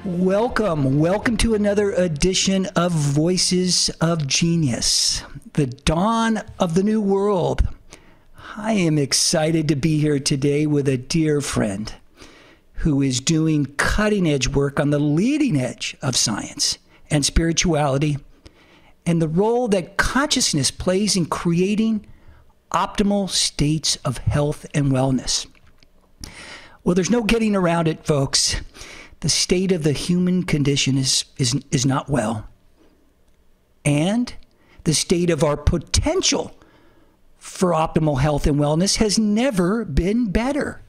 Welcome to another edition of Voices of Genius, the dawn of the new world. I am excited to be here today with a dear friend who is doing cutting-edge work on the leading edge of science and spirituality and the role that consciousness plays in creating optimal states of health and wellness. Well, there's no getting around it, folks. The state of the human condition is not well. And the state of our potential for optimal health and wellness has never been better.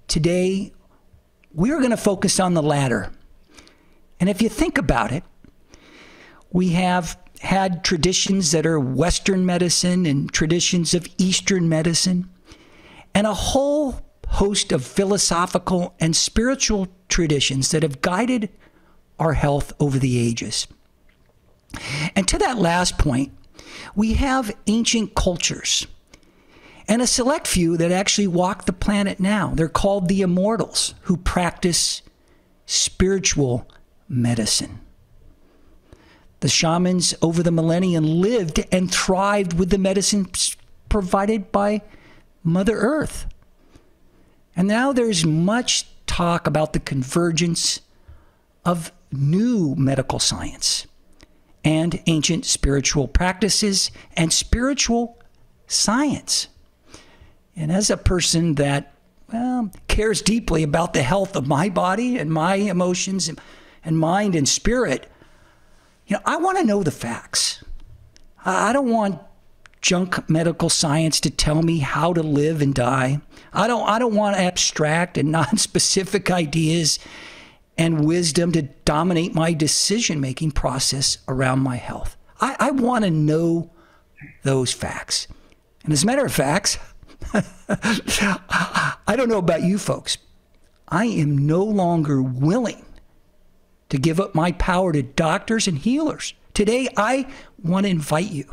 Today, we're going to focus on the latter. And if you think about it, we have had traditions that are Western medicine and traditions of Eastern medicine, and a whole host of philosophical and spiritual traditions that have guided our health over the ages. And to that last point, we have ancient cultures and a select few that actually walk the planet now. They're called the immortals, who practice spiritual medicine. The shamans over the millennium lived and thrived with the medicines provided by Mother Earth. And now there's much talk about the convergence of new medical science and ancient spiritual practices and spiritual science. And as a person that, cares deeply about the health of my body and my emotions and mind and spirit, I want to know the facts. I don't want junk medical science to tell me how to live and die. I don't want abstract and non-specific ideas and wisdom to dominate my decision-making process around my health. I want to know those facts. And as a matter of fact, I don't know about you folks, I am no longer willing to give up my power to doctors and healers. Today, I want to invite you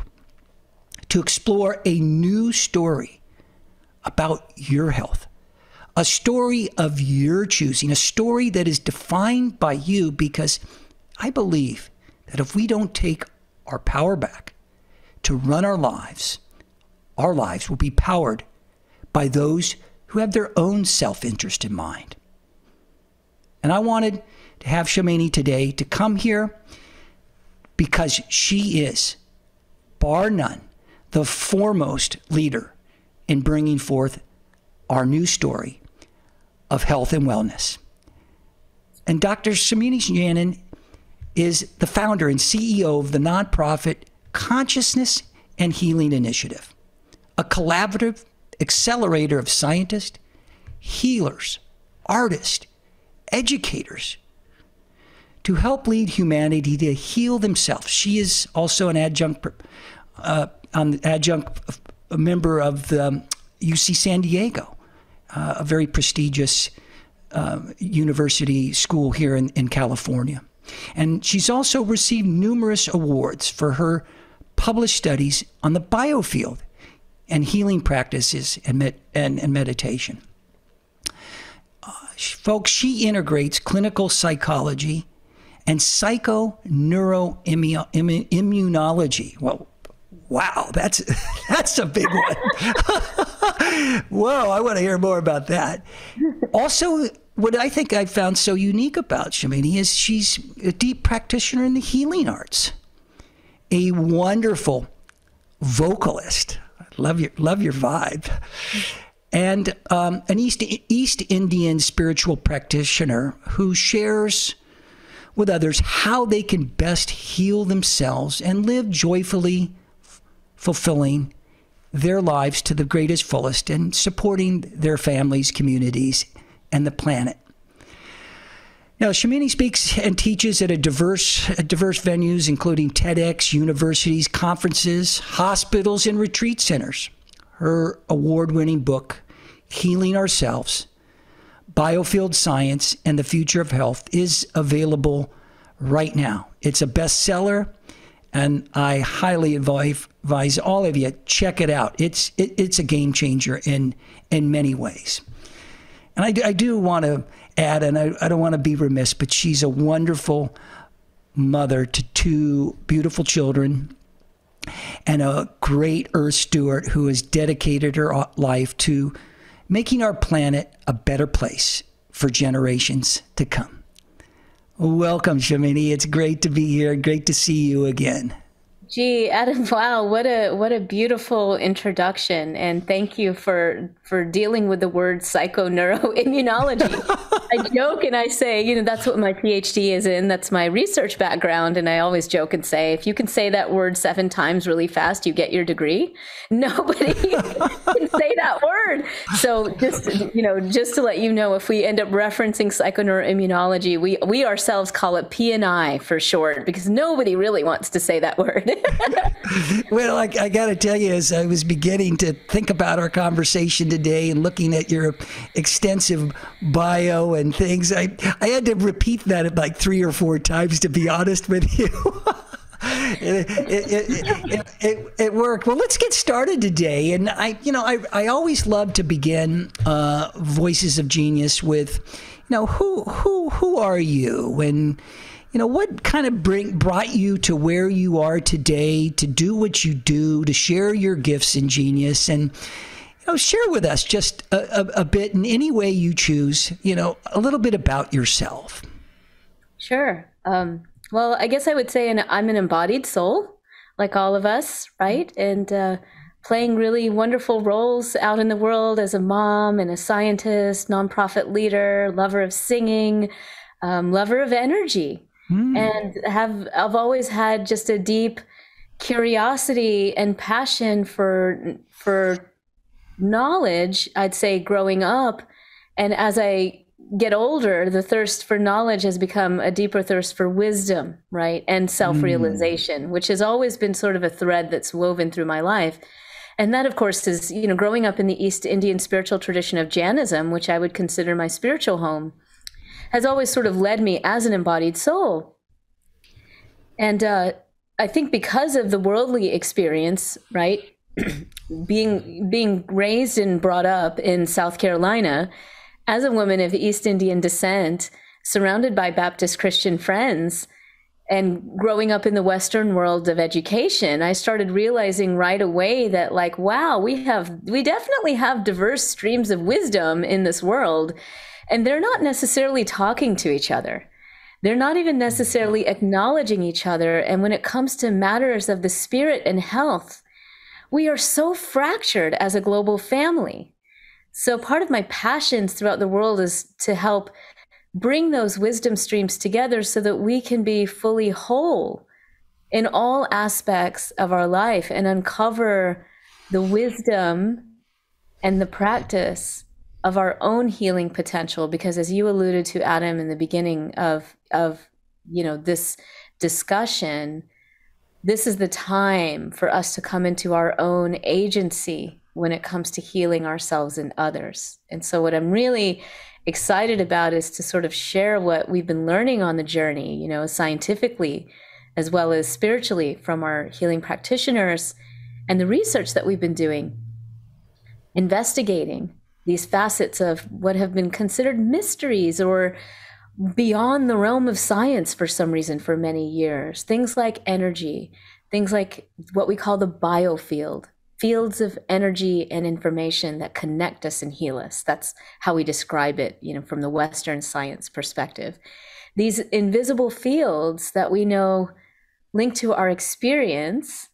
to explore a new story about your health, a story of your choosing, a story that is defined by you, because I believe that if we don't take our power back to run our lives will be powered by those who have their own self-interest in mind. And I wanted to have Shamini today to come here because she is, bar none, the foremost leader in bringing forth our new story of health and wellness. And Dr. Shamini Jain is the founder and CEO of the nonprofit Consciousness and Healing Initiative, a collaborative accelerator of scientists, healers, artists, educators to help lead humanity to heal themselves. She is also an adjunct member of the UC San Diego, a very prestigious university school here in California. And she's also received numerous awards for her published studies on the biofield and healing practices and meditation. Folks, she integrates clinical psychology and psycho-neuro-immunology. Well, wow, that's a big one. Whoa, I want to hear more about that. Also, what I think I found so unique about Shamini is she's a deep practitioner in the healing arts, a wonderful vocalist. Love your vibe. And an East Indian spiritual practitioner who shares with others how they can best heal themselves and live joyfully, fulfilling their lives to the greatest fullest and supporting their families, communities, and the planet. Now, Shamini speaks and teaches at diverse venues, including TEDx, universities, conferences, hospitals, and retreat centers. Her award-winning book, Healing Ourselves, Biofield Science and the Future of Health, is available right now. It's a bestseller, And I highly advise all of you, check it out. It's a game changer in many ways. And I do want to add, and I don't want to be remiss, but she's a wonderful mother to two beautiful children and a great earth steward who has dedicated her life to making our planet a better place for generations to come. Welcome, Shamini. It's great to be here. Great to see you again. Gee, Adam, wow, what a beautiful introduction. And thank you for dealing with the word psycho-neuro-immunology. I joke and I say, that's what my PhD is in. That's my research background. And I always joke and say, if you can say that word 7 times really fast, you get your degree. Nobody can say that word. So just to let you know, if we end up referencing psycho-neuro-immunology, we ourselves call it P&I for short, because nobody really wants to say that word. Well, I got to tell you, as I was beginning to think about our conversation today and looking at your extensive bio and things, I had to repeat that like 3 or 4 times, to be honest with you. It worked. Well, let's get started today. And I always love to begin Voices of Genius with, who are you? And what kind of brought you to where you are today, to do what you do, to share your gifts and genius, and share with us just a bit in any way you choose, a little bit about yourself. Sure. Well, I guess I would say I'm an embodied soul, like all of us, right? And playing really wonderful roles out in the world as a mom and a scientist, nonprofit leader, lover of singing, lover of energy. And I've always had just a deep curiosity and passion for knowledge, I'd say, growing up. And as I get older, the thirst for knowledge has become a deeper thirst for wisdom, right? And self-realization, which has always been sort of a thread that's woven through my life. And that, of course, is, growing up in the East Indian spiritual tradition of Jainism, which I would consider my spiritual home, has always sort of led me as an embodied soul. And I think because of the worldly experience, right, being raised and brought up in South Carolina as a woman of East Indian descent, surrounded by Baptist Christian friends, and growing up in the Western world of education, I started realizing right away that, like, wow, we definitely have diverse streams of wisdom in this world. And they're not necessarily talking to each other. They're not even necessarily acknowledging each other. And when it comes to matters of the spirit and health, we are so fractured as a global family. So part of my passions throughout the world is to help bring those wisdom streams together so that we can be fully whole in all aspects of our life and uncover the wisdom and the practice of our own healing potential. Because as you alluded to, Adam, in the beginning of this discussion, this is the time for us to come into our own agency when it comes to healing ourselves and others. And so what I'm really excited about is to sort of share what we've been learning on the journey, scientifically, as well as spiritually, from our healing practitioners, and the research that we've been doing, investigating these facets of what have been considered mysteries or beyond the realm of science for some reason for many years. Things like energy, things like what we call the biofield, fields of energy and information that connect us and heal us. That's how we describe it, from the Western science perspective. These invisible fields that we know link to our experience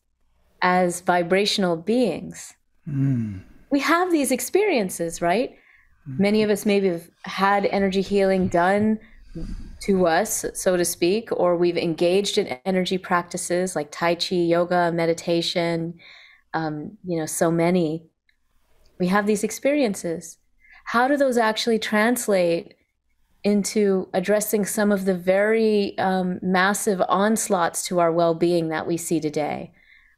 as vibrational beings. We have these experiences, right? Many of us maybe have had energy healing done to us, so to speak, or we've engaged in energy practices like Tai Chi, yoga, meditation, so many. We have these experiences. How do those actually translate into addressing some of the very massive onslaughts to our well-being that we see today,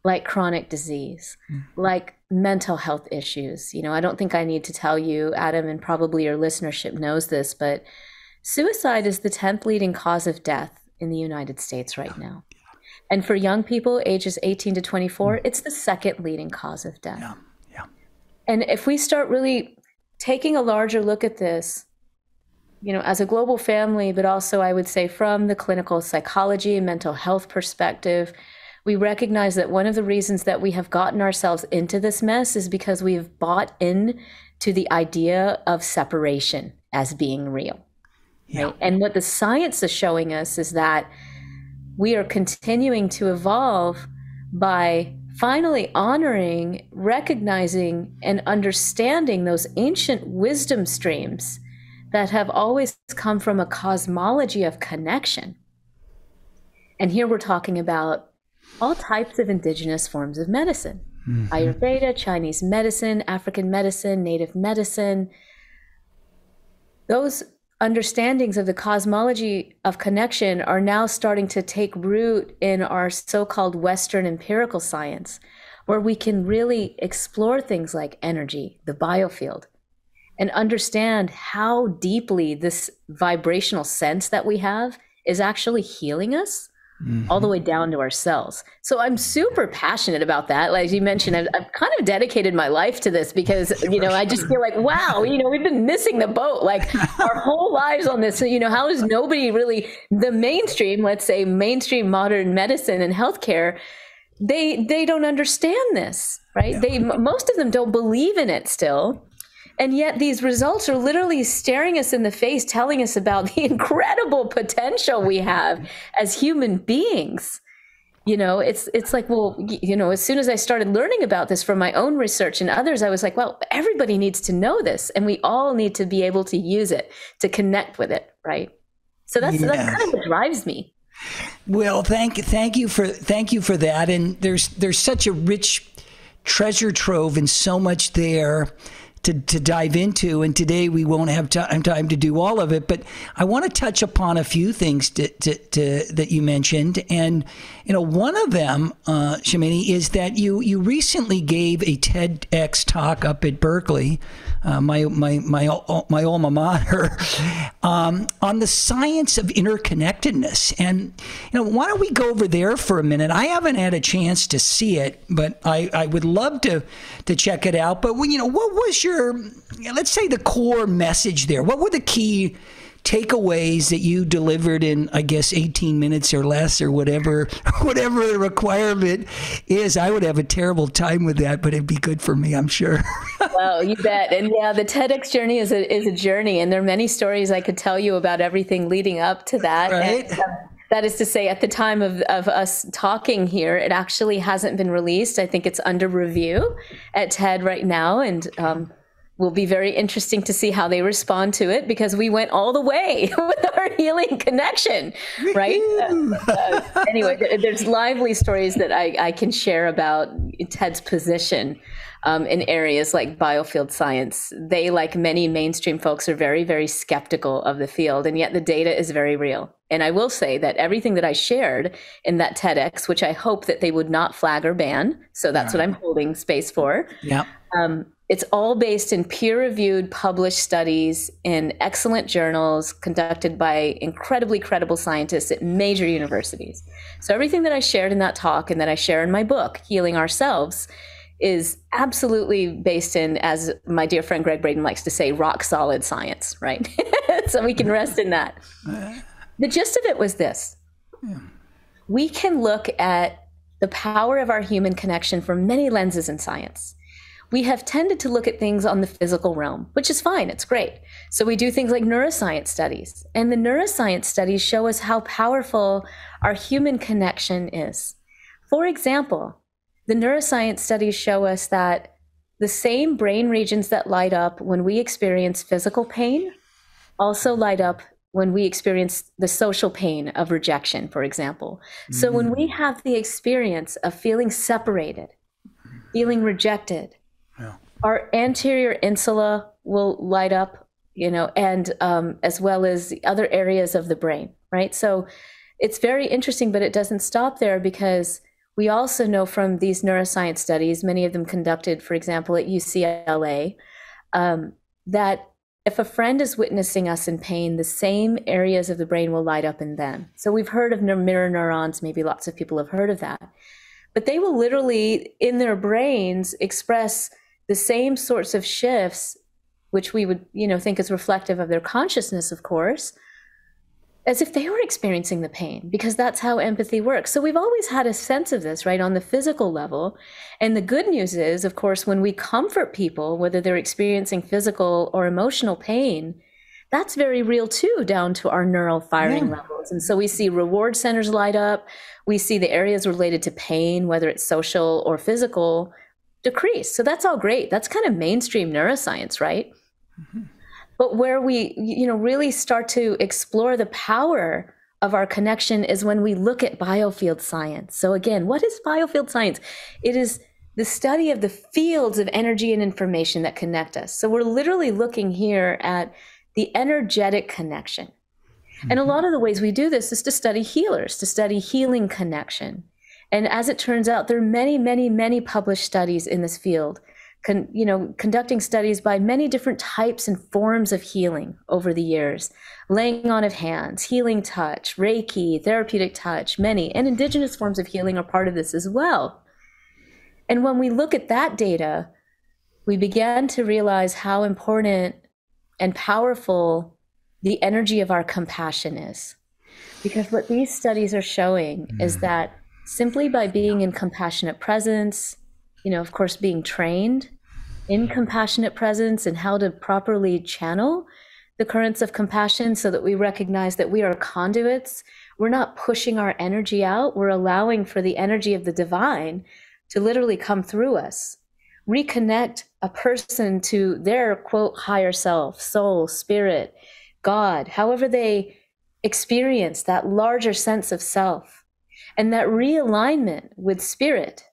like chronic disease, like mental health issues? I don't think I need to tell you, Adam, and probably your listenership knows this, but suicide is the 10th leading cause of death in the United States right now. And for young people, ages 18 to 24, it's the second leading cause of death. Yeah. Yeah. And if we start really taking a larger look at this, you know, as a global family, but also I would say from the clinical psychology and mental health perspective, we recognize that one of the reasons that we have gotten ourselves into this mess is because we've bought in to the idea of separation as being real. Yeah. Right? And what the science is showing us is that we are continuing to evolve by finally honoring, recognizing, and understanding those ancient wisdom streams that have always come from a cosmology of connection. And here we're talking about all types of indigenous forms of medicine. Mm-hmm. Ayurveda, Chinese medicine, African medicine, native medicine. Those understandings of the cosmology of connection are now starting to take root in our so-called Western empirical science, where we can really explore things like energy, the biofield, and understand how deeply this vibrational sense that we have is actually healing us all the way down to our cells. So I'm super passionate about that. Like you mentioned, I've kind of dedicated my life to this because, you know, I just feel like, wow, you know, we've been missing the boat like our whole lives on this. So, you know, how is nobody really, the mainstream, let's say mainstream modern medicine and healthcare, they don't understand this, right? Yeah. Most of them don't believe in it still. And yet these results are literally staring us in the face, telling us about the incredible potential we have as human beings. You know, it's like, well, you know, as soon as I started learning about this from my own research and others, I was like, well, everybody needs to know this and we all need to be able to use it, to connect with it, right? So that's kind of what drives me. Well, thank you for that. And there's such a rich treasure trove and so much there to dive into, and today we won't have time to do all of it, but I want to touch upon a few things that you mentioned, and you know, one of them, Shamini, is that you recently gave a TEDx talk up at Berkeley, my alma mater, on the science of interconnectedness, and you know, why don't we go over there for a minute? I haven't had a chance to see it, but I would love to check it out. But you know, what was your, let's say, the core message there? What were the key takeaways that you delivered in, I guess, 18 minutes or less, or whatever the requirement is? I would have a terrible time with that, but it'd be good for me, I'm sure. Well, you bet. And yeah, the TEDx journey is a journey, and there are many stories I could tell you about everything leading up to that. Right. And, that is to say, at the time of us talking here, it actually hasn't been released. I think it's under review at TED right now, and will be very interesting to see how they respond to it, because we went all the way with our healing connection, right? Anyway, there's lively stories that I can share about TED's position in areas like biofield science. They, like many mainstream folks, are very, very skeptical of the field, and yet the data is very real. And I will say that everything that I shared in that TEDx, which I hope that they would not flag or ban, so that's what I'm holding space for. Yeah. It's all based in peer-reviewed, published studies in excellent journals conducted by incredibly credible scientists at major universities. So everything that I shared in that talk and that I share in my book, Healing Ourselves, is absolutely based in, as my dear friend Greg Braden likes to say, rock solid science, right? So we can rest in that. The gist of it was this. We can look at the power of our human connection from many lenses in science. We have tended to look at things on the physical realm, which is fine, it's great. So we do things like neuroscience studies, and the neuroscience studies show us how powerful our human connection is. For example, the neuroscience studies show us that the same brain regions that light up when we experience physical pain also light up when we experience the social pain of rejection, for example. So when we have the experience of feeling separated, feeling rejected, our anterior insula will light up, you know, and as well as the other areas of the brain, right? So it's very interesting, but it doesn't stop there, because we also know from these neuroscience studies, many of them conducted, for example, at UCLA, that if a friend is witnessing us in pain, the same areas of the brain will light up in them. So we've heard of mirror neurons. Maybe lots of people have heard of that. But they will literally, in their brains, express the same sorts of shifts, which we would, think is reflective of their consciousness, of course, as if they were experiencing the pain, because that's how empathy works. So we've always had a sense of this, right, on the physical level. And the good news is, of course, when we comfort people, whether they're experiencing physical or emotional pain, that's very real too, down to our neural firing levels. And so we see reward centers light up. We see the areas related to pain, whether it's social or physical, decrease. So that's all great. That's kind of mainstream neuroscience, right? Mm-hmm. But where we, really start to explore the power of our connection is when we look at biofield science. So again, what is biofield science? It is the study of the fields of energy and information that connect us. So we're literally looking here at the energetic connection. Mm-hmm. And a lot of the ways we do this is to study healers, to study healing connection. And as it turns out, there are many, many, many published studies in this field, conducting studies by many different types and forms of healing over the years, laying on of hands, healing touch, Reiki, therapeutic touch, many, and indigenous forms of healing are part of this as well. And when we look at that data, we began to realize how important and powerful the energy of our compassion is. Because what these studies are showing is that simply by being in compassionate presence, of course, being trained in compassionate presence and how to properly channel the currents of compassion so that we recognize that we are conduits. We're not pushing our energy out. We're allowing for the energy of the divine to literally come through us, reconnect a person to their, quote, higher self, soul, spirit, God, however they experience that larger sense of self. And that realignment with spirit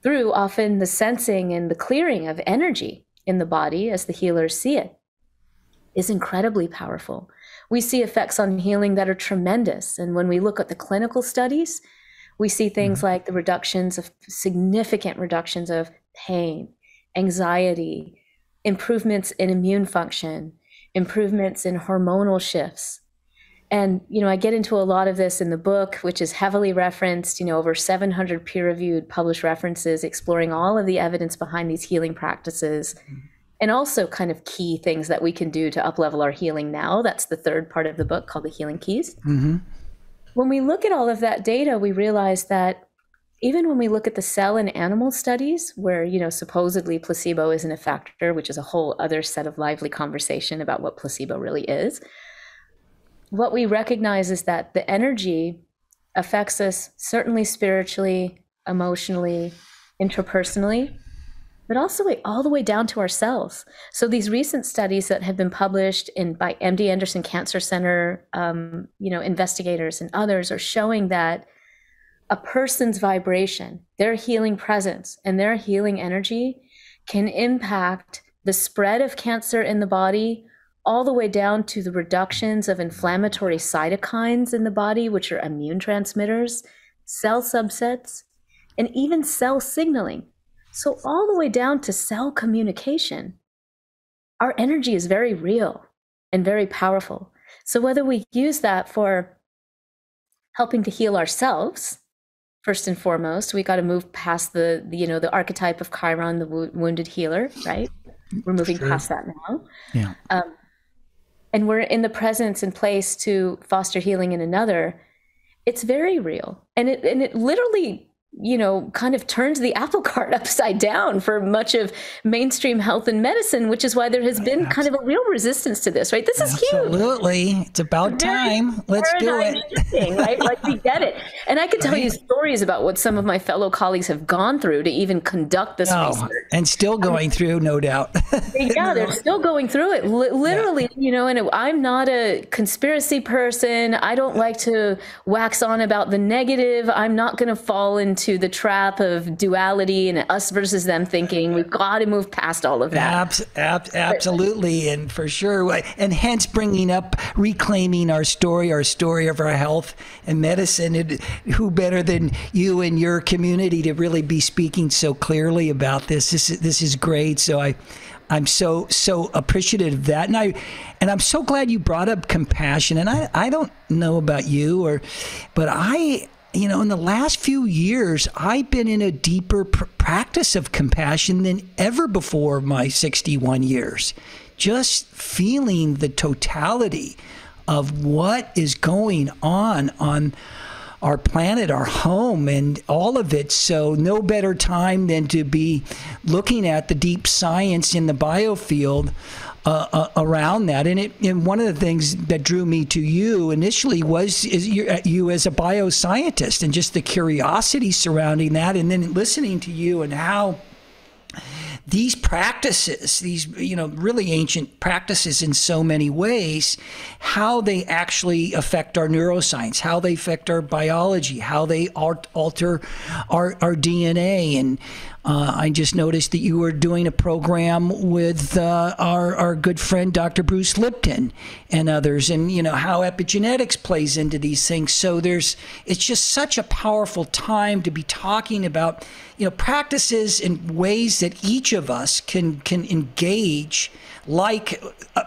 through often the sensing and the clearing of energy in the body as the healers see it is incredibly powerful. We see effects on healing that are tremendous. And when we look at the clinical studies, we see things like the significant reductions of pain, anxiety, improvements in immune function, improvements in hormonal shifts. And, I get into a lot of this in the book, which is heavily referenced, over 700 peer-reviewed published references exploring all of the evidence behind these healing practices, and also kind of key things that we can do to up-level our healing now. That's the third part of the book called The Healing Keys. Mm-hmm. When we look at all of that data, we realize that even when we look at the cell and animal studies where, supposedly placebo isn't a factor, which is a whole other set of lively conversation about what placebo really is, what we recognize is that the energy affects us certainly spiritually, emotionally, interpersonally, but also all the way down to ourselves. So these recent studies that have been published by MD Anderson Cancer Center, investigators and others are showing that a person's vibration, their healing presence, and their healing energy can impact the spread of cancer in the body all the way down to the reductions of inflammatory cytokines in the body, which are immune transmitters, cell subsets, and even cell signaling. So all the way down to cell communication, our energy is very real and very powerful. So whether we use that for helping to heal ourselves, first and foremost, we got to move past the archetype of Chiron, the wounded healer, right? We're moving past that now. Yeah. And we're in the presence and place to foster healing in another. It's very real. And it literally, kind of turns the apple cart upside down for much of mainstream health and medicine, which is why there has been kind of a real resistance to this, right? This is huge. Absolutely. It's about time. Let's do it. Shifting, right? Like we get it. And I could tell you stories about what some of my fellow colleagues have gone through to even conduct this research. And still going through, no doubt. Yeah, they're still going through it. Literally, and I'm not a conspiracy person. I don't like to wax on about the negative. I'm not going to fall into the trap of duality and us versus them thinking. We've got to move past all of that. Absolutely. And for sure. And hence bringing up, reclaiming our story of our health and medicine. And who better than you and your community to really be speaking so clearly about this? This is great. So I'm so appreciative of that, and I'm so glad you brought up compassion. And I don't know about you, but in the last few years, I've been in a deeper practice of compassion than ever before my 61 years. Just feeling the totality of what is going on our planet, our home, and all of it. So no better time than to be looking at the deep science in the biofield around that. And one of the things that drew me to you initially was you as a bioscientist, and just the curiosity surrounding that, and then listening to you and how these practices, these really ancient practices in so many ways, how they actually affect our neuroscience, how they affect our biology, how they alter our DNA. And I just noticed that you were doing a program with our good friend Dr. Bruce Lipton and others, and how epigenetics plays into these things. So it's just such a powerful time to be talking about practices and ways that each of us can engage, like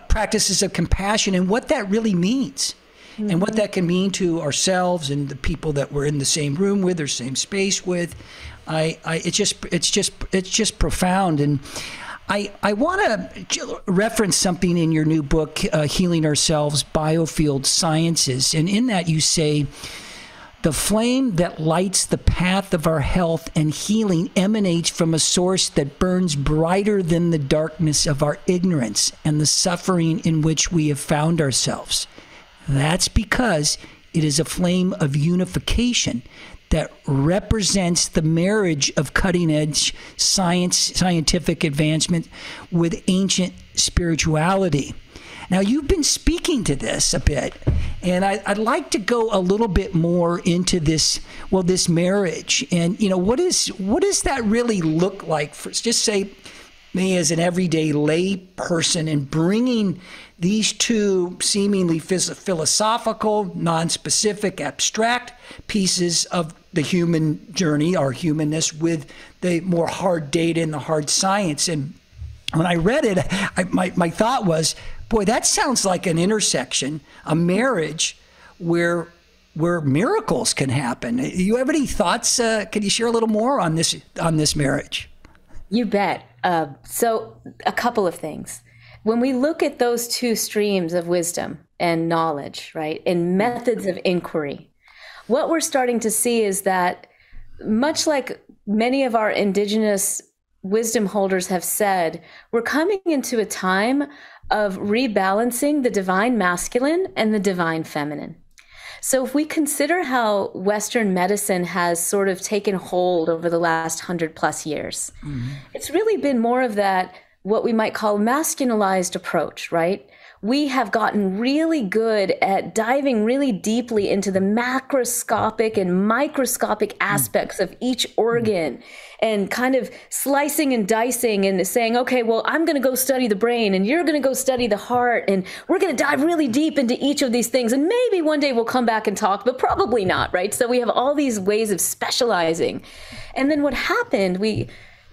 practices of compassion, and what that really means. Mm-hmm. And what that can mean to ourselves and the people that we're in the same room with or same space with. It's just profound. And I want to reference something in your new book, Healing Ourselves, Biofield Sciences. And in that you say, the flame that lights the path of our health and healing emanates from a source that burns brighter than the darkness of our ignorance and the suffering in which we have found ourselves. That's because it is a flame of unification that represents the marriage of cutting-edge scientific advancement with ancient spirituality. Now, you've been speaking to this a bit, and I'd like to go a little bit more into this marriage. And, what does that really look like for, just say, me as an everyday lay person, and bringing these two seemingly philosophical, non-specific, abstract pieces of the human journey, our humanness, with the more hard data and the hard science. And when I read it, my thought was, boy, that sounds like an intersection, a marriage where miracles can happen. You have any thoughts? Can you share a little more on this marriage? You bet. So a couple of things. When we look at those two streams of wisdom and knowledge, right, and methods of inquiry, what we're starting to see is that, much like many of our indigenous wisdom holders have said, we're coming into a time of rebalancing the divine masculine and the divine feminine. So if we consider how Western medicine has sort of taken hold over the last 100+ years, it's really been more of that, what we might call masculinized approach, right? We have gotten really good at diving really deeply into the macroscopic and microscopic aspects of each organ, and kind of slicing and dicing and saying, okay, well, I'm going to go study the brain and you're going to go study the heart, and we're going to dive really deep into each of these things. And maybe one day we'll come back and talk, but probably not, right? So we have all these ways of specializing. And then what happened, we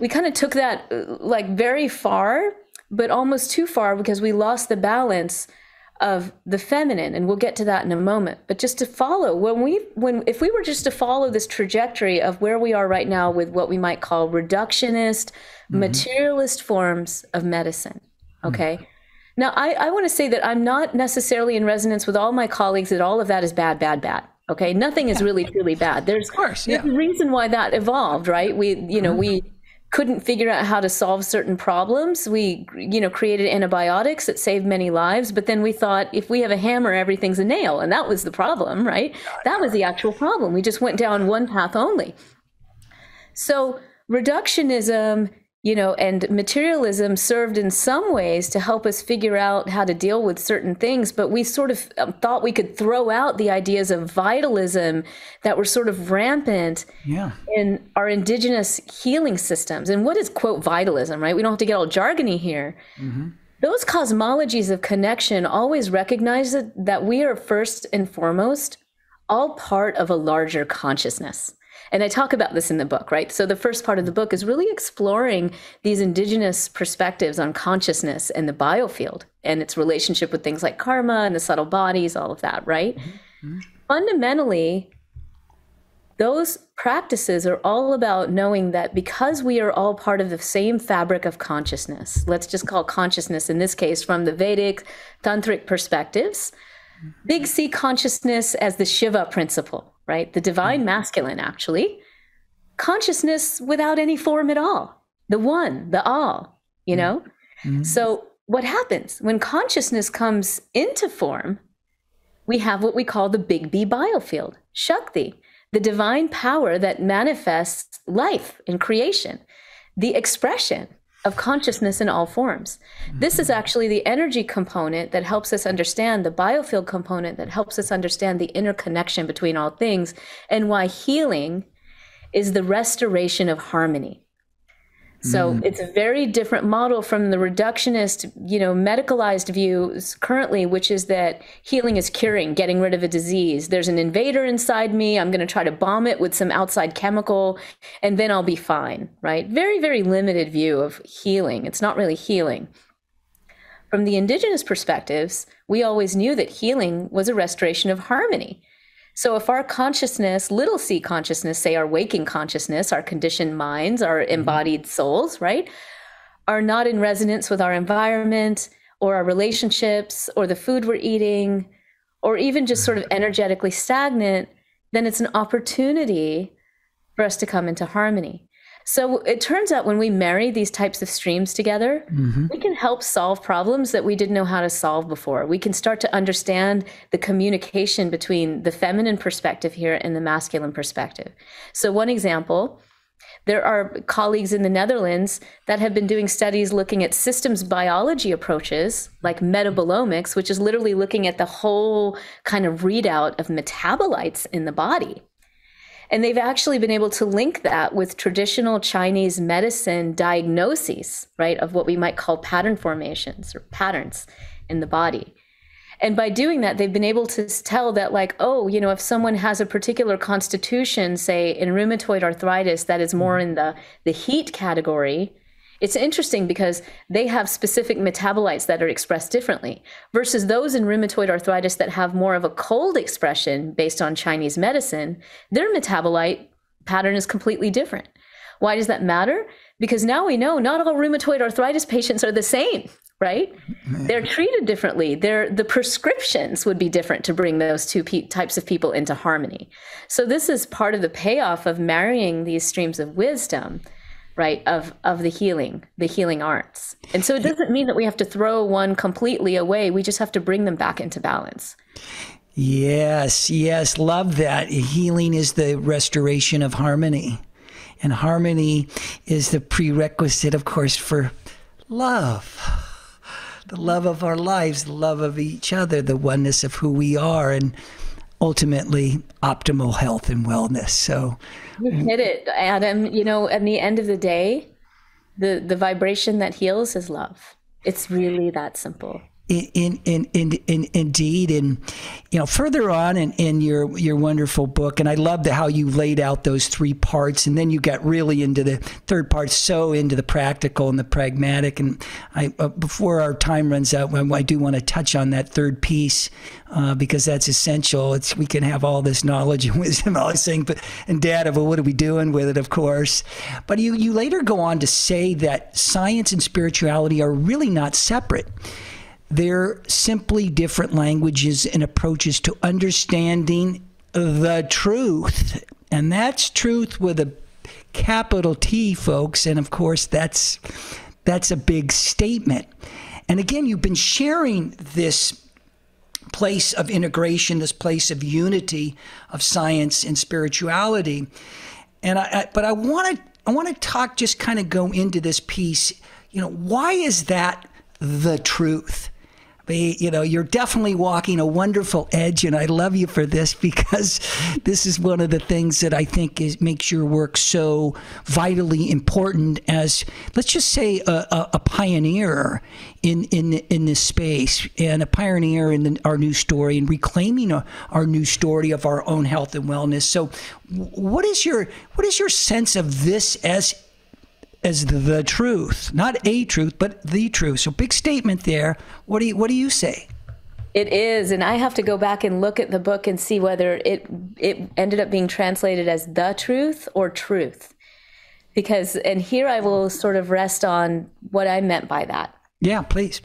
kind of took that like very far, but almost too far, because we lost the balance of the feminine, and we'll get to that in a moment. But just to follow, if we were just to follow this trajectory of where we are right now with what we might call reductionist, materialist forms of medicine, okay? Now, I want to say that I'm not necessarily in resonance with all my colleagues that all of that is bad, bad, bad. Okay, nothing is really truly bad. There's a reason why that evolved, right? We couldn't figure out how to solve certain problems. We, created antibiotics that saved many lives, but then we thought, if we have a hammer, everything's a nail. And that was the problem, right? That was the actual problem. We just went down one path only. So reductionism, and materialism served in some ways to help us figure out how to deal with certain things, but we sort of thought we could throw out the ideas of vitalism that were sort of rampant in our indigenous healing systems. And what is, quote, vitalism, right? We don't have to get all jargony here. Those cosmologies of connection always recognize that we are first and foremost all part of a larger consciousness. And I talk about this in the book, right? So the first part of the book is really exploring these indigenous perspectives on consciousness and the biofield and its relationship with things like karma and the subtle bodies, all of that, right? Fundamentally, those practices are all about knowing that because we are all part of the same fabric of consciousness, let's just call consciousness in this case from the Vedic, Tantric perspectives, big C consciousness as the Shiva principle, right? The divine masculine, actually. Consciousness without any form at all. The one, the all, you know? So what happens when consciousness comes into form, we have what we call the big B biofield, Shakti, the divine power that manifests life in creation, the expression of consciousness in all forms. This is actually the energy component that helps us understand, the biofield component that helps us understand the interconnection between all things, and why healing is the restoration of harmony. So it's a very different model from the reductionist, medicalized views currently, which is that healing is curing, getting rid of a disease. There's an invader inside me. I'm going to try to bomb it with some outside chemical, and then I'll be fine, right? Very, very limited view of healing. It's not really healing. From the indigenous perspectives, we always knew that healing was a restoration of harmony. So if our consciousness, little c consciousness, say our waking consciousness, our conditioned minds, our embodied souls, right, are not in resonance with our environment or our relationships or the food we're eating, or even just sort of energetically stagnant, then it's an opportunity for us to come into harmony. So it turns out when we marry these types of streams together, we can help solve problems that we didn't know how to solve before. We can start to understand the communication between the feminine perspective here and the masculine perspective. So one example, there are colleagues in the Netherlands that have been doing studies looking at systems biology approaches like metabolomics, which is literally looking at the whole kind of readout of metabolites in the body. And they've actually been able to link that with traditional Chinese medicine diagnoses, right, of what we might call pattern formations or patterns in the body. And by doing that, they've been able to tell that, like, oh, if someone has a particular constitution, say in rheumatoid arthritis, that is more in the heat category, it's interesting because they have specific metabolites that are expressed differently versus those in rheumatoid arthritis that have more of a cold expression based on Chinese medicine. Their metabolite pattern is completely different. Why does that matter? Because now we know not all rheumatoid arthritis patients are the same, right? They're treated differently. The prescriptions would be different to bring those two types of people into harmony. So this is part of the payoff of marrying these streams of wisdom, right, of the healing arts. And so it doesn't mean that we have to throw one completely away. We just have to bring them back into balance. Yes, love that. Healing is the restoration of harmony. And harmony is the prerequisite, of course, for love. The love of our lives, the love of each other, the oneness of who we are, and ultimately optimal health and wellness. So you hit it, Adam. At the end of the day, the vibration that heals is love. It's really that simple. Indeed. And, further on in your wonderful book, and I love how you laid out those three parts, and then you got really into the third part, so into the practical and the pragmatic. And before our time runs out, I do want to touch on that third piece because that's essential. We can have all this knowledge and wisdom, all this thing, and data, but what are we doing with it, of course? But you later go on to say that science and spirituality are really not separate. They're simply different languages and approaches to understanding the truth. And that's truth with a capital T, folks. And of course, that's a big statement. And again, you've been sharing this place of integration, this place of unity of science and spirituality. And but I want to talk, just kind of go into this piece. Why is that the truth? You're definitely walking a wonderful edge, and I love you for this, because this is one of the things that I think makes your work so vitally important as, let's just say, a pioneer in this space, and a pioneer in our new story, and reclaiming our new story of our own health and wellness. So, what is your sense of this as the truth, not a truth, but the truth? So big statement there. What do you say? It is, and I have to go back and look at the book and see whether it ended up being translated as the truth or truth. And here I will sort of rest on what I meant by that. Yeah, please.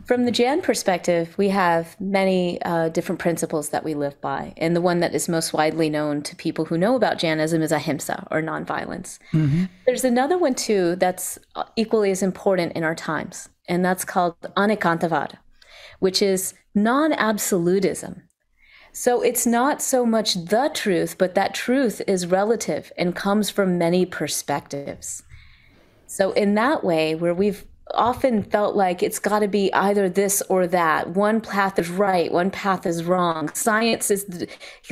From the Jain perspective, we have many different principles that we live by. And the one that is most widely known to people who know about Jainism is ahimsa, or nonviolence. Mm-hmm. There's another one, too, that's equally as important in our times. And that's called anekantavada, which is non-absolutism. So it's not so much the truth, but that truth is relative and comes from many perspectives. So in that way, where we've often felt like it's got to be either this or that. One path is right, one path is wrong. Science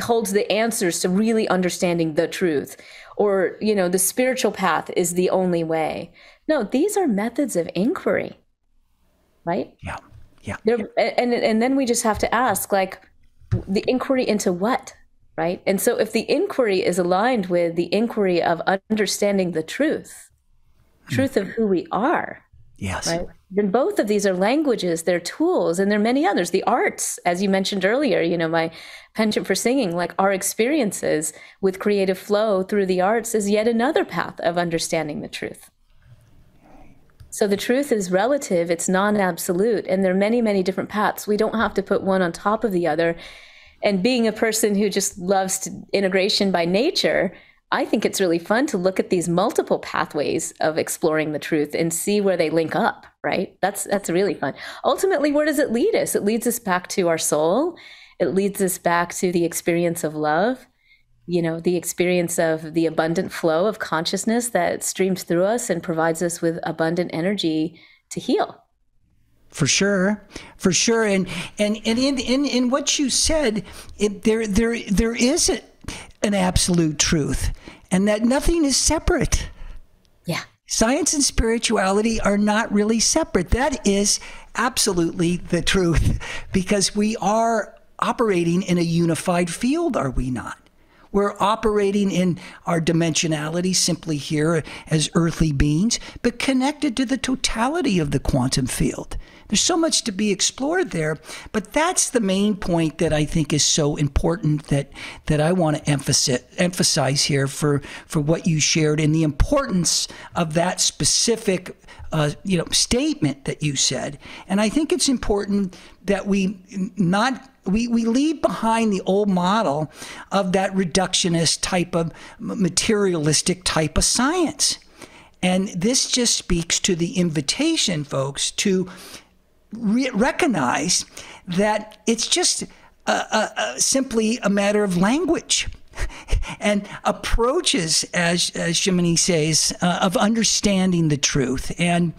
holds the answers to really understanding the truth. Or, the spiritual path is the only way. No, these are methods of inquiry, right? Yeah, yeah. And then we just have to ask, like, the inquiry into what, right? And so if the inquiry is aligned with the inquiry of understanding the truth of who we are, yes. Right? Then both of these are languages, they're tools, and there are many others. The arts, as you mentioned earlier, my penchant for singing, like our experiences with creative flow through the arts is yet another path of understanding the truth. So the truth is relative, it's non-absolute, and there are many, many different paths. We don't have to put one on top of the other. And being a person who just loves integration by nature, I think it's really fun to look at these multiple pathways of exploring the truth and see where they link up, right? That's really fun. Ultimately, where does it lead us? It leads us back to our soul. It leads us back to the experience of love, the experience of the abundant flow of consciousness that streams through us and provides us with abundant energy to heal. For sure. And in what you said, there is an absolute truth, and that nothing is separate. Yeah. Science and spirituality are not really separate. That is absolutely the truth, because we are operating in a unified field, are we not? We're operating in our dimensionality simply here as earthly beings, but connected to the totality of the quantum field. There's so much to be explored there, but that's the main point that I think is so important that I want to emphasize here for what you shared, and the importance of that specific statement that you said. And I think it's important that we leave behind the old model of that reductionist type of materialistic type of science. And this just speaks to the invitation, folks, to recognize that it's just simply a matter of language and approaches, as Shamini says, of understanding the truth. And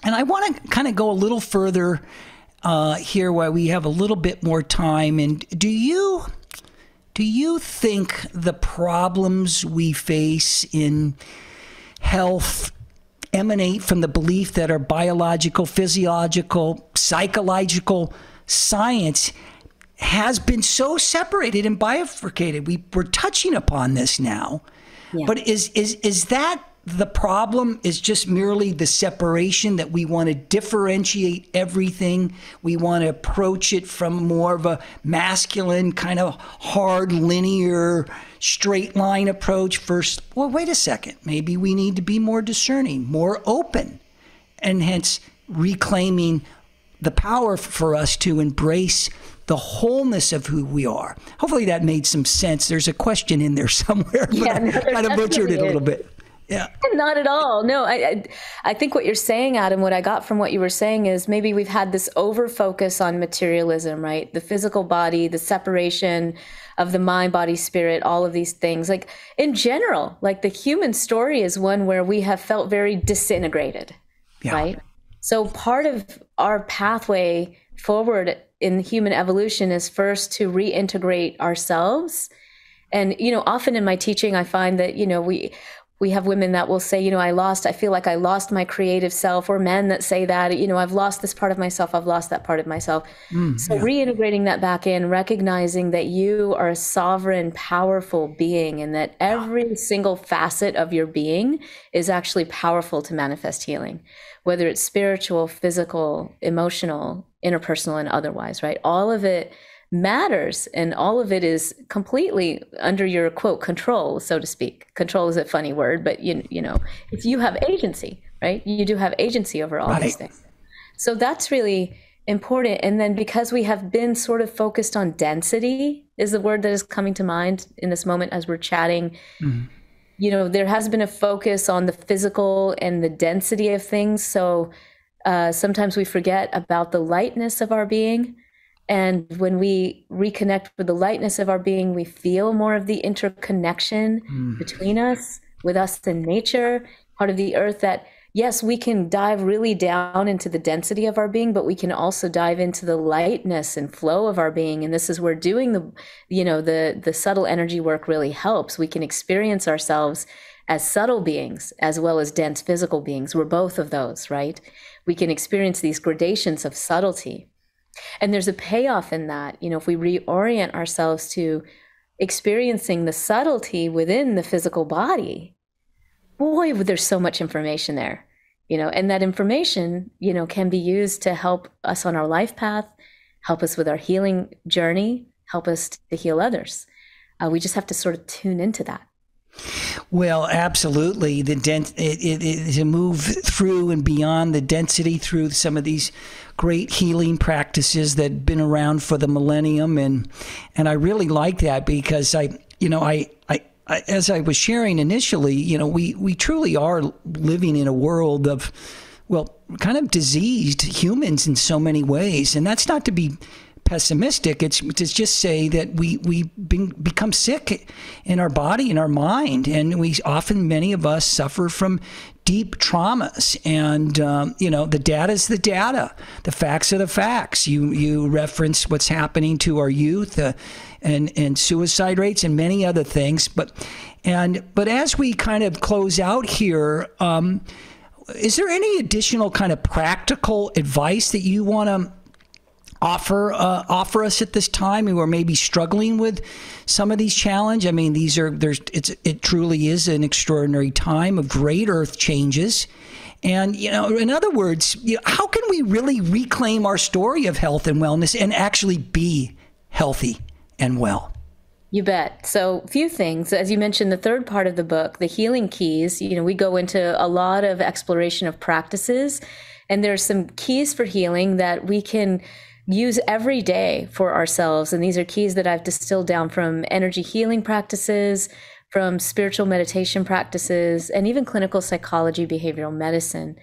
I want to kind of go a little further here while we have a little bit more time. And do you think the problems we face in health emanate from the belief that our biological, physiological, psychological science has been so separated and bifurcated? We're touching upon this now, yeah. But is that the problem? Is just merely the separation, that we want to differentiate everything? We want to approach it from more of a masculine, kind of hard, linear, straight line approach first. Well, wait a second. Maybe we need to be more discerning, more open, and hence reclaiming the power for us to embrace the wholeness of who we are. Hopefully that made some sense. There's a question in there somewhere, but yeah, I kind of butchered it a little bit. Yeah. Not at all. No, I think what you're saying, Adam, what I got from what you were saying is maybe we've had this over focus on materialism, right? The physical body, the separation of the mind, body, spirit, all of these things. Like in general, like the human story is one where we have felt very disintegrated, yeah. Right? So part of our pathway forward in human evolution is first to reintegrate ourselves. And, often in my teaching, I find that, we have women that will say, I feel like I lost my creative self, or men that say that, I've lost this part of myself, I've lost that part of myself. So reintegrating that back in, recognizing that you are a sovereign, powerful being, and that every single facet of your being is actually powerful to manifest healing, whether it's spiritual, physical, emotional, interpersonal, and otherwise, right? All of it matters, and all of it is completely under your quote control, so to speak. Control is a funny word, but if you have agency, right? You do have agency over all these things. So that's really important. And then because we have been sort of focused on density is the word that is coming to mind in this moment as we're chatting. There has been a focus on the physical and the density of things. So sometimes we forget about the lightness of our being. And when we reconnect with the lightness of our being, we feel more of the interconnection between us, with us and nature, part of the earth, that yes, we can dive really down into the density of our being, but we can also dive into the lightness and flow of our being. And this is where doing the subtle energy work really helps. We can experience ourselves as subtle beings as well as dense physical beings. We're both of those, right? We can experience these gradations of subtlety. And there's a payoff in that, if we reorient ourselves to experiencing the subtlety within the physical body, boy, there's so much information there, and that information, can be used to help us on our life path, help us with our healing journey, help us to heal others. We just have to sort of tune into that. Well, absolutely. To move through and beyond the density through some of these great healing practices that have been around for the millennium, and I really like that because I as I was sharing initially, we truly are living in a world of, kind of diseased humans in so many ways, and that's not to be pessimistic. It's to just say that we become sick in our body, in our mind, and many of us suffer from deep traumas. And the data is the data, the facts are the facts. You reference what's happening to our youth and suicide rates and many other things. But as we kind of close out here, is there any additional kind of practical advice that you want to offer us at this time who are maybe struggling with some of these challenges? I mean, it truly is an extraordinary time of great earth changes. And, in other words, how can we really reclaim our story of health and wellness and actually be healthy and well? You bet. So a few things. As you mentioned, the third part of the book, the healing keys, we go into a lot of exploration of practices, and there's some keys for healing that we can use every day for ourselves. And these are keys that I've distilled down from energy healing practices, from spiritual meditation practices, and even clinical psychology, behavioral medicine.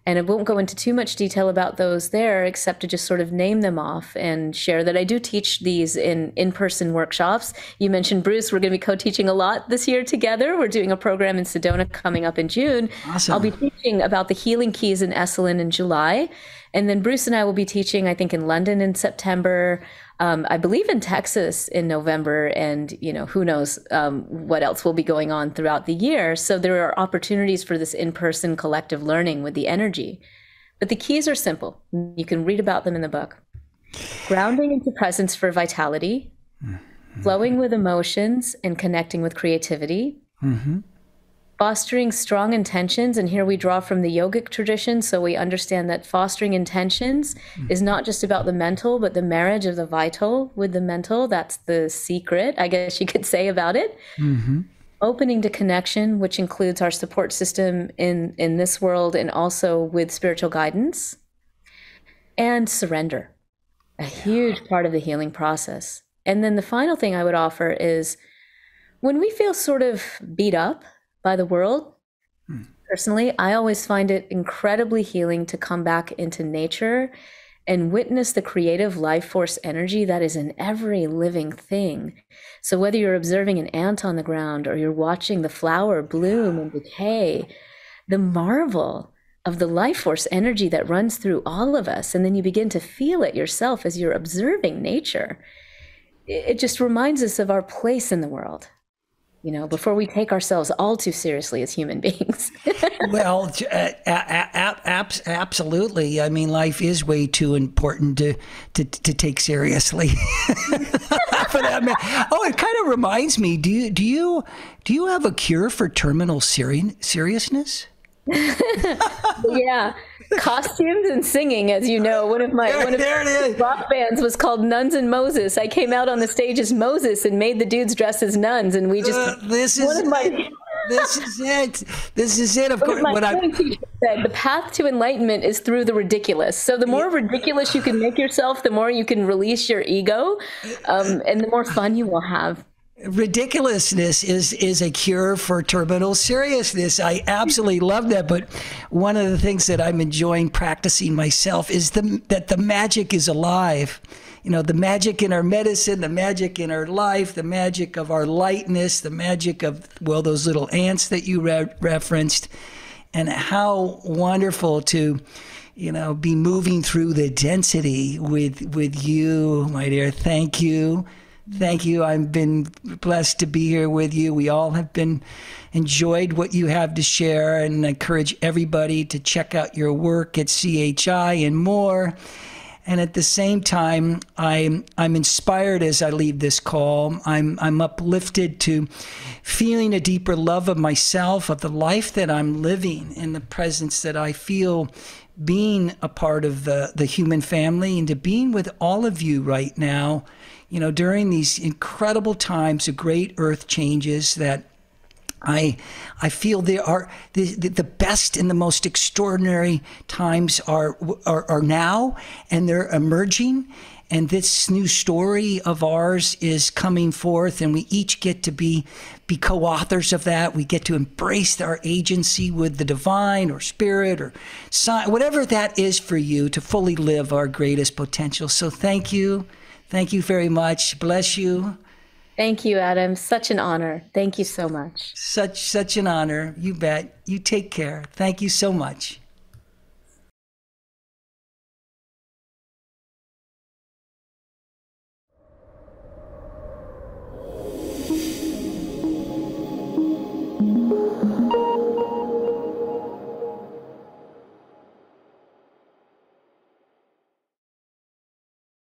And I won't go into too much detail about those there, except to just sort of name them off and share that I do teach these in-person workshops. You mentioned, Bruce, we're going to be co-teaching a lot this year together. We're doing a program in Sedona coming up in June. Awesome. I'll be teaching about the healing keys in Esalen in July. And then Bruce and I will be teaching, I think, in London in September, I believe in Texas in November, and who knows what else will be going on throughout the year. So there are opportunities for this in-person collective learning with the energy. But the keys are simple. You can read about them in the book. Grounding into presence for vitality, flowing with emotions and connecting with creativity, fostering strong intentions. And here we draw from the yogic tradition. So we understand that fostering intentions is not just about the mental, but the marriage of the vital with the mental. That's the secret, I guess you could say, about it. Opening to connection, which includes our support system in this world and also with spiritual guidance. And surrender, a huge part of the healing process. And then the final thing I would offer is when we feel sort of beat up by the world, personally, I always find it incredibly healing to come back into nature and witness the creative life force energy that is in every living thing. So whether you're observing an ant on the ground or you're watching the flower bloom and decay, the marvel of the life force energy that runs through all of us. And then you begin to feel it yourself as you're observing nature. It just reminds us of our place in the world, you know, before we take ourselves all too seriously as human beings. Well, absolutely. I mean, life is way too important to take seriously. For that matter. Oh, it kind of reminds me. Do you have a cure for terminal seriousness? Yeah. Costumes and singing, as you know. One of my rock bands was called Nuns and Moses. I came out on the stage as Moses and made the dudes dress as nuns, and we just this is it. Of course, what I said, the path to enlightenment is through the ridiculous. So the more ridiculous you can make yourself, the more you can release your ego, and the more fun you will have. Ridiculousness is a cure for terminal seriousness. I absolutely love that. But one of the things that I'm enjoying practicing myself is that the magic is alive. You know, the magic in our medicine, the magic in our life, the magic of our lightness, the magic of, well, those little ants that you referenced, and how wonderful to, you know, be moving through the density with you, my dear. Thank you. Thank you. I've been blessed to be here with you. We all have been enjoyed what you have to share, and I encourage everybody to check out your work at CHI and more. And at the same time, I'm inspired as I leave this call. I'm uplifted to feeling a deeper love of myself, of the life that I'm living, and the presence that I feel being a part of the human family, and to being with all of you right now, you know, during these incredible times of great earth changes that I feel there are the best and the most extraordinary times are now, and they're emerging. And this new story of ours is coming forth, and we each get to be co-authors of that. We get to embrace our agency with the divine or spirit or science, whatever that is for you, to fully live our greatest potential. So thank you. Thank you very much. Bless you. Thank you, Adam. Such an honor. Thank you so much. Such an honor. You bet. You take care. Thank you so much.